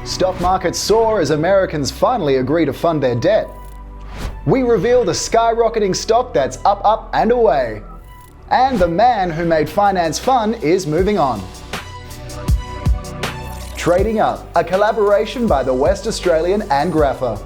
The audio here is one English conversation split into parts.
Stock markets soar as Americans finally agree to fund their debt. We reveal the skyrocketing stock that's up, up and away. And the man who made finance fun is moving on. Trading Up, a collaboration by the West Australian and Grapher.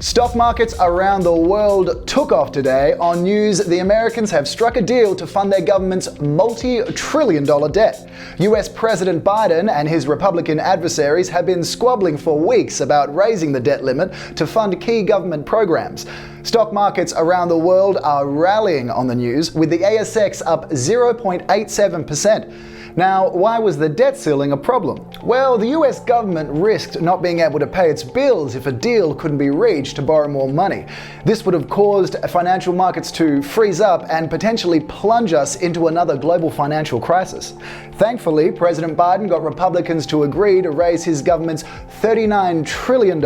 Stock markets around the world took off today on news the Americans have struck a deal to fund their government's multi-trillion-dollar debt. US President Biden and his Republican adversaries have been squabbling for weeks about raising the debt limit to fund key government programs. Stock markets around the world are rallying on the news, with the ASX up 0.87%. Now, why was the debt ceiling a problem? Well, the US government risked not being able to pay its bills if a deal couldn't be reached to borrow more money. This would have caused financial markets to freeze up and potentially plunge us into another global financial crisis. Thankfully, President Biden got Republicans to agree to raise his government's $39 trillion,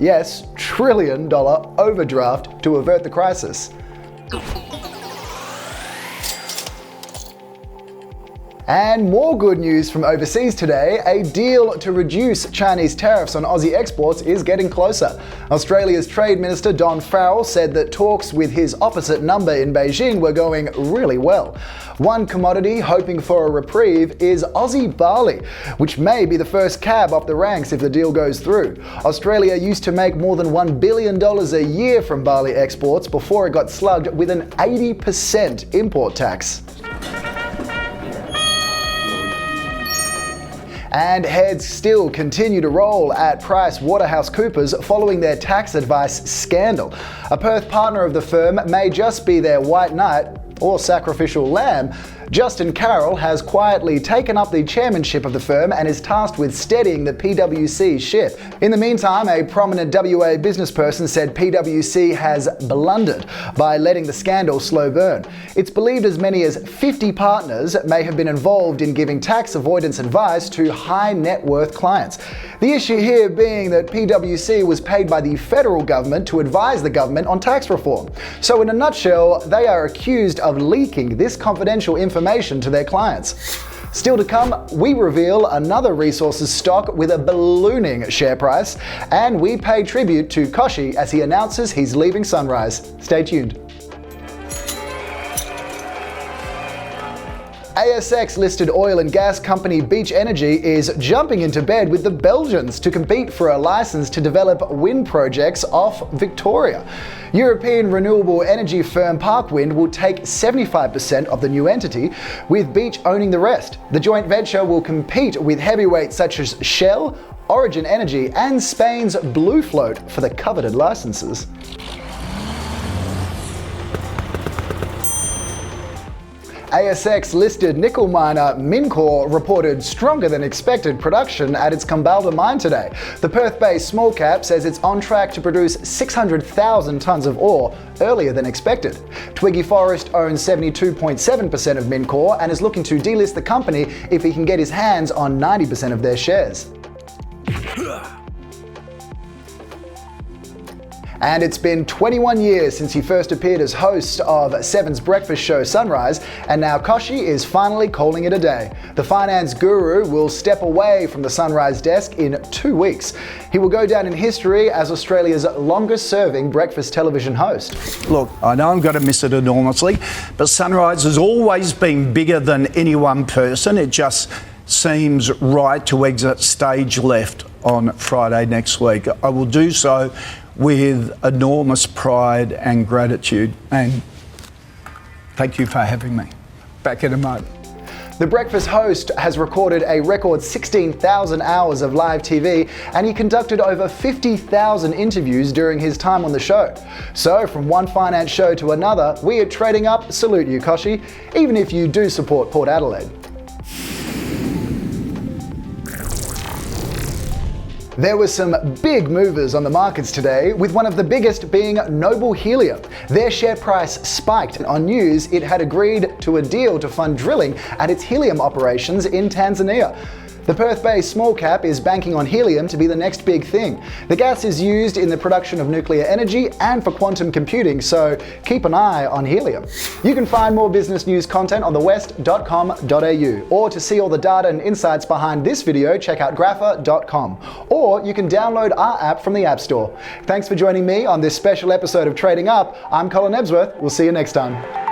yes, trillion dollar overdraft to avert the crisis. And more good news from overseas today. A deal to reduce Chinese tariffs on Aussie exports is getting closer. Australia's Trade Minister Don Farrell said that talks with his opposite number in Beijing were going really well. One commodity hoping for a reprieve is Aussie barley, which may be the first cab off the ranks if the deal goes through. Australia used to make more than $1 billion a year from barley exports before it got slugged with an 80% import tax. And heads still continue to roll at PricewaterhouseCoopers following their tax advice scandal. A Perth partner of the firm may just be their white knight or sacrificial lamb. Justin Carroll has quietly taken up the chairmanship of the firm and is tasked with steadying the PwC ship. In the meantime, a prominent WA businessperson said PwC has blundered by letting the scandal slow burn. It's believed as many as 50 partners may have been involved in giving tax avoidance advice to high net worth clients. The issue here being that PwC was paid by the federal government to advise the government on tax reform. So in a nutshell, they are accused of leaking this confidential information to their clients. Still to come, we reveal another resources stock with a ballooning share price, and we pay tribute to Koshi as he announces he's leaving Sunrise. Stay tuned. ASX-listed oil and gas company Beach Energy is jumping into bed with the Belgians to compete for a license to develop wind projects off Victoria. European renewable energy firm Parkwind will take 75% of the new entity, with Beach owning the rest. The joint venture will compete with heavyweights such as Shell, Origin Energy, and Spain's Blue Float for the coveted licenses. ASX-listed nickel miner Mincor reported stronger than expected production at its Kambalda mine today. The Perth-based small cap says it's on track to produce 600,000 tonnes of ore earlier than expected. Twiggy Forrest owns 72.7% of Mincor and is looking to delist the company if he can get his hands on 90% of their shares. And it's been 21 years since he first appeared as host of Seven's breakfast show Sunrise, and now Koshi is finally calling it a day. The finance guru will step away from the Sunrise desk in 2 weeks. He will go down in history as Australia's longest-serving breakfast television host. Look, I know I'm going to miss it enormously, but Sunrise has always been bigger than any one person. It just seems right to exit stage left on Friday next week. I will do so with enormous pride and gratitude, and thank you for having me. Back in a moment. The breakfast host has recorded a record 16,000 hours of live TV, and he conducted over 50,000 interviews during his time on the show. So from one finance show to another, we at Trading Up salute you, Koshi, even if you do support Port Adelaide. There were some big movers on the markets today, with one of the biggest being Noble Helium. Their share price spiked on news it had agreed to a deal to fund drilling at its helium operations in Tanzania. The Perth-based small cap is banking on helium to be the next big thing. The gas is used in the production of nuclear energy and for quantum computing, so keep an eye on helium. You can find more business news content on thewest.com.au, or to see all the data and insights behind this video, check out grapher.com. Or you can download our app from the App Store. Thanks for joining me on this special episode of Trading Up. I'm Colin Ebsworth. We'll see you next time.